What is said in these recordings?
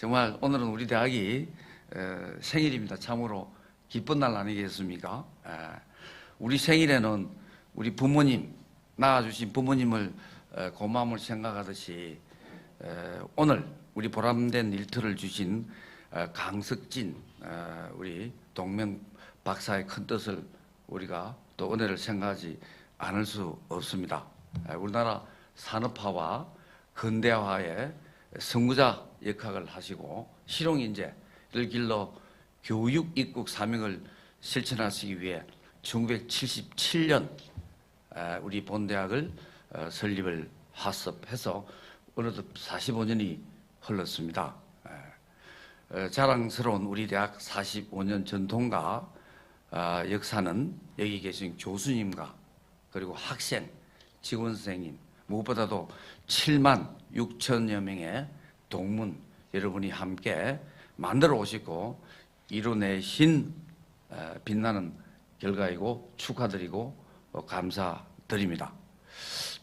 정말 오늘은 우리 대학이 생일입니다. 참으로 기쁜 날 아니겠습니까? 우리 생일에는 우리 부모님, 낳아주신 부모님을 고마움을 생각하듯이 오늘 우리 보람된 일터를 주신 강석진 우리 동명 박사의 큰 뜻을 우리가 또 은혜를 생각하지 않을 수 없습니다. 우리나라 산업화와 근대화의 선구자 역할을 하시고 실용인재를 길러 교육 입국 사명을 실천하시기 위해 1977년 우리 본대학을 설립을 화습해서 어느덧 45년이 흘렀습니다. 자랑스러운 우리 대학 45년 전통과 역사는 여기 계신 교수님과 그리고 학생, 직원 선생님, 무엇보다도 7만 6천여 명의 동문 여러분이 함께 만들어 오시고 이뤄내신 빛나는 결과이고 축하드리고 감사드립니다.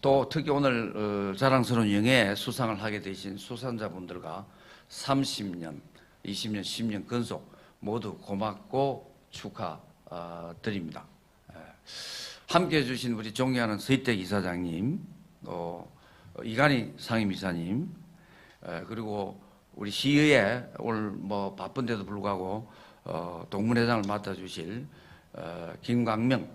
또 특히 오늘 자랑스러운 영예 수상을 하게 되신 수상자분들과 30년, 20년, 10년 근속 모두 고맙고 축하드립니다. 함께 해주신 우리 존경하는 서희택 이사장님, 이간희 상임이사님, 그리고 우리 시의회 오늘 뭐 바쁜데도 불구하고 동문회장을 맡아주실 김광명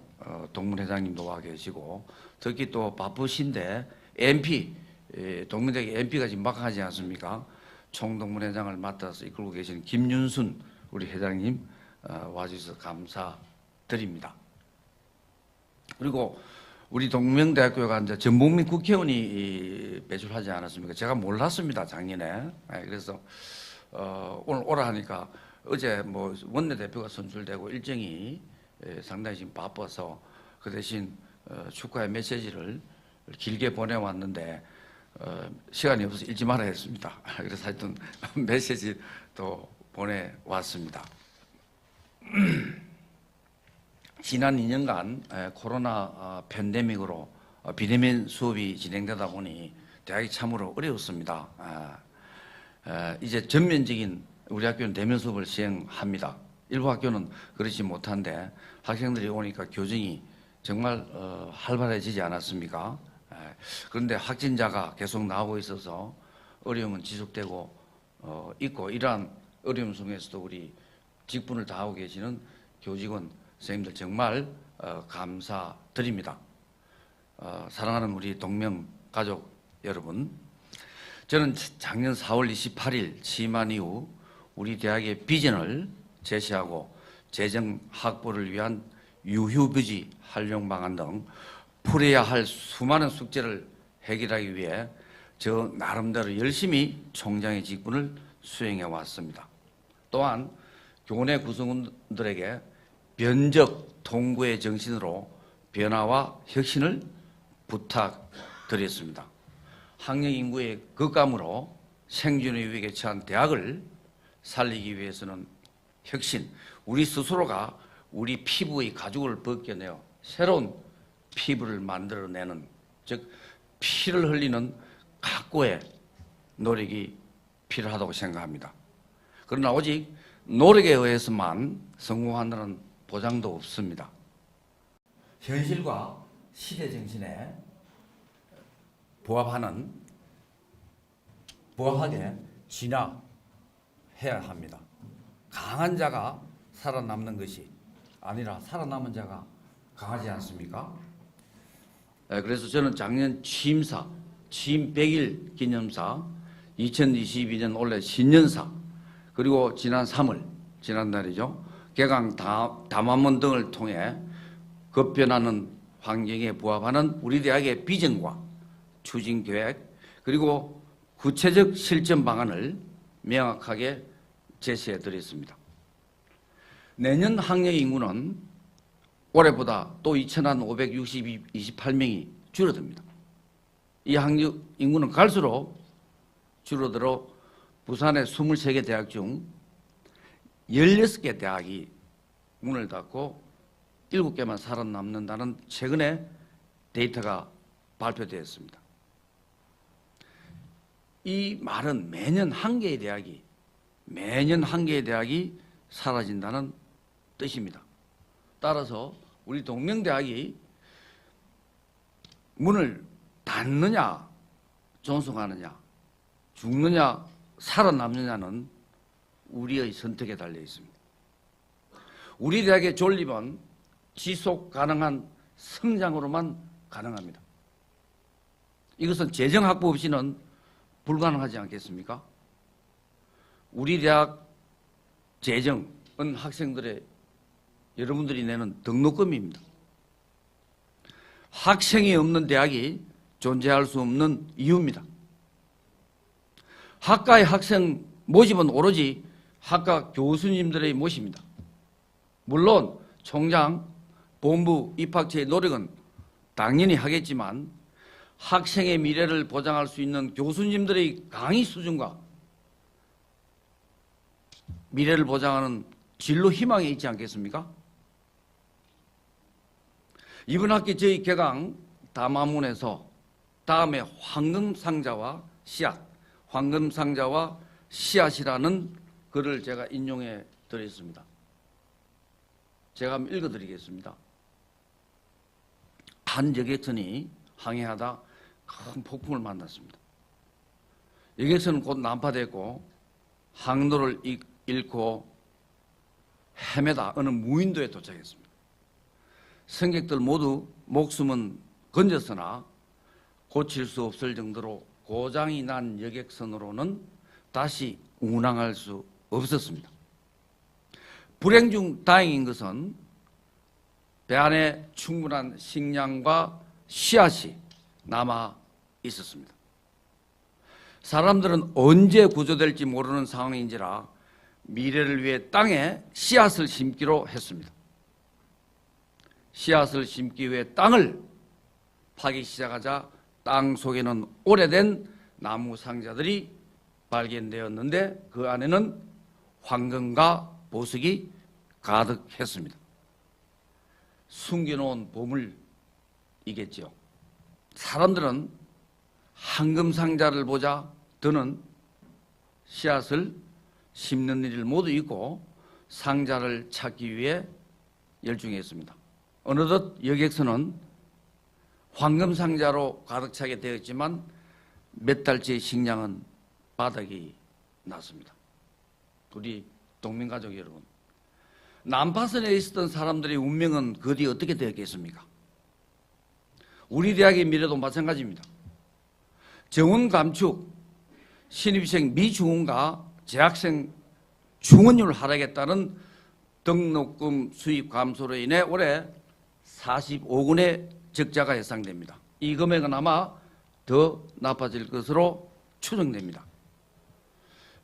동문회장님도 와 계시고, 특히 또 바쁘신데 MP 동문대학 MP가 지금 막하지 않습니까? 총동문회장을 맡아서 이끌고 계시는 김윤순 우리 회장님 와주셔서 감사드립니다. 그리고 우리 동명대학교가 이제 전북민 국회의원이 배출하지 않았습니까? 제가 몰랐습니다, 작년에. 그래서 오늘 오라 하니까 어제 뭐 원내대표가 선출되고 일정이 상당히 지금 바빠서 그 대신 축하의 메시지를 길게 보내왔는데 시간이 없어서 읽지 말아야 했습니다. 그래서 하여튼 메시지 또 보내왔습니다. 지난 2년간 코로나 팬데믹으로 비대면 수업이 진행되다 보니 대학이 참으로 어려웠습니다. 이제 전면적인 우리 학교는 대면 수업을 시행합니다. 일부 학교는 그렇지 못한데 학생들이 오니까 교정이 정말 활발해지지 않았습니까? 그런데 확진자가 계속 나오고 있어서 어려움은 지속되고 있고, 이러한 어려움 속에서도 우리 직분을 다하고 계시는 교직원 선생님들 정말 감사드립니다. 사랑하는 우리 동명 가족 여러분, 저는 작년 4월 28일 취임한 이후 우리 대학의 비전을 제시하고 재정 확보를 위한 유휴부지 활용 방안 등 풀어야 할 수많은 숙제를 해결하기 위해 저 나름대로 열심히 총장의 직분을 수행해 왔습니다. 또한 교내 구성원들에게 변적 통구의 정신으로 변화와 혁신을 부탁드렸습니다. 학령 인구의 급감으로 생존의 위기에 처한 대학을 살리기 위해서는 혁신, 우리 스스로가 우리 피부의 가죽을 벗겨내어 새로운 피부를 만들어내는, 즉 피를 흘리는 각고의 노력이 필요하다고 생각합니다. 그러나 오직 노력에 의해서만 성공한다는 보장도 없습니다. 현실과 시대 정신에 부합하게 진화해야 합니다. 강한 자가 살아남는 것이 아니라 살아남은 자가 강하지 않습니까? 그래서 저는 작년 취임 100일 기념사, 2022년 올해 신년사, 그리고 지난 3월, 지난달이죠, 개강 담화문 등을 통해 급변하는 환경에 부합하는 우리 대학의 비전과 추진 계획, 그리고 구체적 실천 방안을 명확하게 제시해 드렸습니다. 내년 학령 인구는 올해보다 또 2,528명이 줄어듭니다. 이 학령 인구는 갈수록 줄어들어 부산의 23개 대학 중 16개 대학이 문을 닫고 7개만 살아남는다는 최근의 데이터가 발표되었습니다. 이 말은 매년 한 개의 대학이 매년 한 개의 대학이 사라진다는 뜻입니다. 따라서 우리 동명대학이 문을 닫느냐, 존속하느냐, 죽느냐, 살아남느냐는 우리의 선택에 달려 있습니다. 우리 대학의 존립은 지속 가능한 성장으로만 가능합니다. 이것은 재정 확보 없이는 불가능하지 않겠습니까? 우리 대학 재정은 학생들의 여러분들이 내는 등록금입니다. 학생이 없는 대학이 존재할 수 없는 이유입니다. 학과의 학생 모집은 오로지 학과 교수님들의 몫입니다. 물론 총장, 본부, 입학처의 노력은 당연히 하겠지만 학생의 미래를 보장할 수 있는 교수님들의 강의 수준과 미래를 보장하는 진로 희망이 있지 않겠습니까? 이번 학기 저희 개강 담화문에서 다음에 황금상자와 씨앗, 황금상자와 씨앗이라는 글을 제가 인용해 드렸습니다. 제가 한번 읽어드리겠습니다. 한 여객선이 항해하다 큰 폭풍을 만났습니다. 여객선은 곧 난파됐고 항로를 잃고 헤매다 어느 무인도에 도착했습니다. 승객들 모두 목숨은 건졌으나 고칠 수 없을 정도로 고장이 난 여객선으로는 다시 운항할 수 없었습니다. 불행 중 다행인 것은 배 안에 충분한 식량과 씨앗이 남아 있었습니다. 사람들은 언제 구조될지 모르는 상황인지라 미래를 위해 땅에 씨앗을 심기로 했습니다. 씨앗을 심기 위해 땅을 파기 시작하자 땅 속에는 오래된 나무 상자들이 발견되었는데 그 안에는 황금과 보석이 가득했습니다. 숨겨놓은 보물이겠죠. 사람들은 황금 상자를 보자 더는 씨앗을 심는 일을 모두 잊고 상자를 찾기 위해 열중했습니다. 어느덧 여객선은 황금 상자로 가득 차게 되었지만 몇 달째 식량은 바닥이 났습니다. 우리 동맹가족 여러분, 난파선에 있었던 사람들의 운명은 그 뒤에 어떻게 되었겠습니까? 우리 대학의 미래도 마찬가지입니다. 정원 감축, 신입생 미중원과 재학생 중원율 하락에 따른 등록금 수입 감소로 인해 올해 45군의 적자가 예상됩니다. 이 금액은 아마 더 나빠질 것으로 추정됩니다.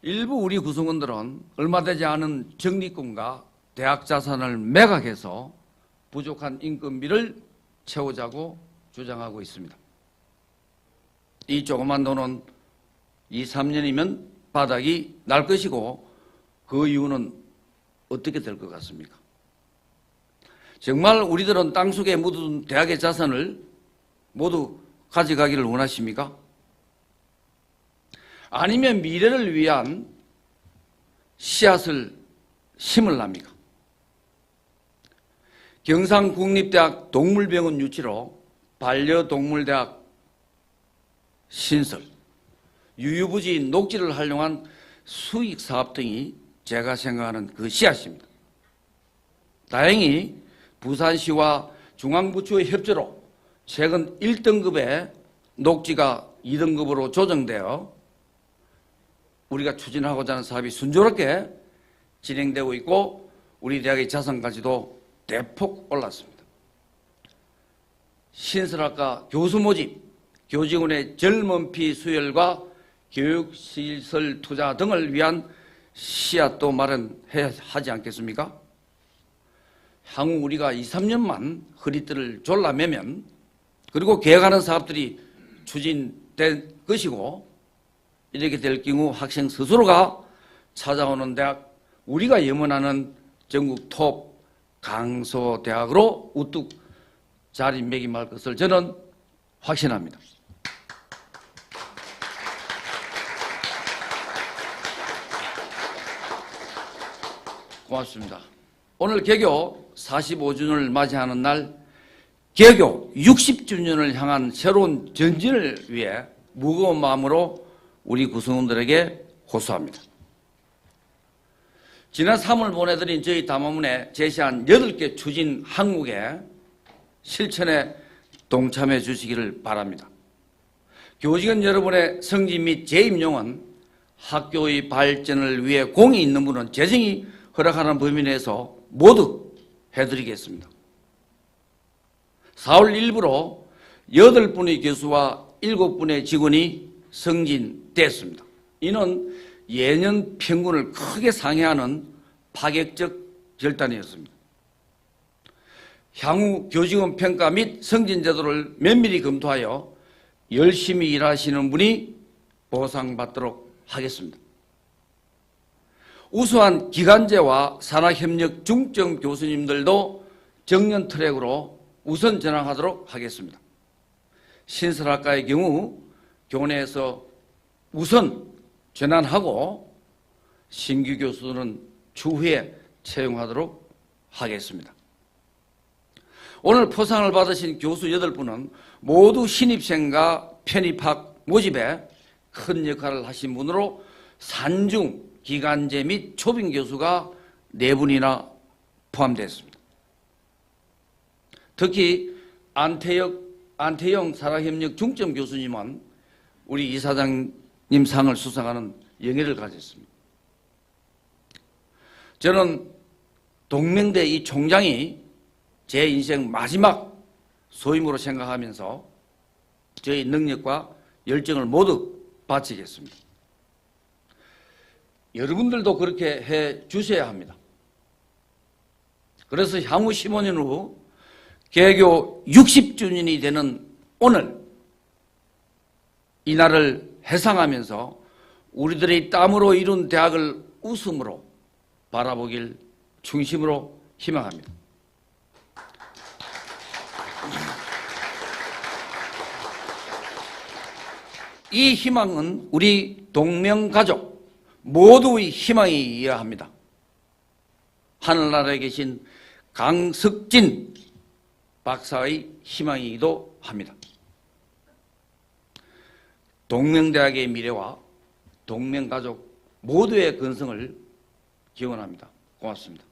일부 우리 구성원들은 얼마 되지 않은 적립금과 대학 자산을 매각해서 부족한 인건비를 채우자고 주장하고 있습니다. 이 조그만 돈은 2, 3년이면 바닥이 날 것이고 그 이유는 어떻게 될 것 같습니까? 정말 우리들은 땅속에 묻은 대학의 자산을 모두 가져가기를 원하십니까? 아니면 미래를 위한 씨앗을 심으랍니까? 경상국립대학 동물병원 유치로 반려동물대학 신설, 유유부지 녹지를 활용한 수익사업 등이 제가 생각하는 그 씨앗입니다. 다행히 부산시와 중앙부처의 협조로 최근 1등급의 녹지가 2등급으로 조정되어 우리가 추진하고자 하는 사업이 순조롭게 진행되고 있고 우리 대학의 자산가치도 대폭 올랐습니다. 신설학과 교수 모집, 교직원의 젊은 피 수혈과 교육시설 투자 등을 위한 씨앗도 마련해야 하지 않겠습니까? 향후 우리가 2, 3년만 허리띠를 졸라매면 그리고 계획하는 사업들이 추진될 것이고 이렇게 될 경우 학생 스스로가 찾아오는 대학, 우리가 염원하는 전국 톱 강소대학으로 우뚝 자리매김할 것을 저는 확신합니다. 고맙습니다. 오늘 개교 45주년을 맞이하는 날 개교 60주년을 향한 새로운 전진을 위해 무거운 마음으로 우리 구성원들에게 호소합니다. 지난 3월 보내드린 저희 담화문에 제시한 8개 추진 항목에 실천에 동참해 주시기를 바랍니다. 교직원 여러분의 승진 및 재임용은 학교의 발전을 위해 공이 있는 분은 재정이 허락하는 범위 내에서 모두 해드리겠습니다. 4월 1일부로 8분의 교수와 7분의 직원이 승진됐습니다. 이는 예년 평균을 크게 상회하는 파격적 결단이었습니다. 향후 교직원 평가 및 승진 제도를 면밀히 검토하여 열심히 일하시는 분이 보상받도록 하겠습니다. 우수한 기간제와 산학협력 중점 교수님들도 정년 트랙으로 우선 전환하도록 하겠습니다. 신설학과의 경우 교내에서 우선 전환하고 신규 교수는 추후에 채용하도록 하겠습니다. 오늘 포상을 받으신 교수 8분은 모두 신입생과 편입학 모집에 큰 역할을 하신 분으로 산중, 기간제 및 초빙 교수가 4분이나 포함됐습니다. 특히 안태영 산학협력 중점 교수님은 우리 이사장님 상을 수상하는 영예를 가졌습니다. 저는 동명대 이 총장이 제 인생 마지막 소임으로 생각하면서 저희 능력과 열정을 모두 바치겠습니다. 여러분들도 그렇게 해 주셔야 합니다. 그래서 향후 15년 후 개교 60주년이 되는 오늘 이날을 해상하면서 우리들의 땀으로 이룬 대학을 웃음으로 바라보길 중심으로 희망합니다. 이 희망은 우리 동명가족 모두의 희망이어야 합니다. 하늘나라에 계신 강석진 박사의 희망이기도 합니다. 동명대학의 미래와 동명가족 모두의 건승을 기원합니다. 고맙습니다.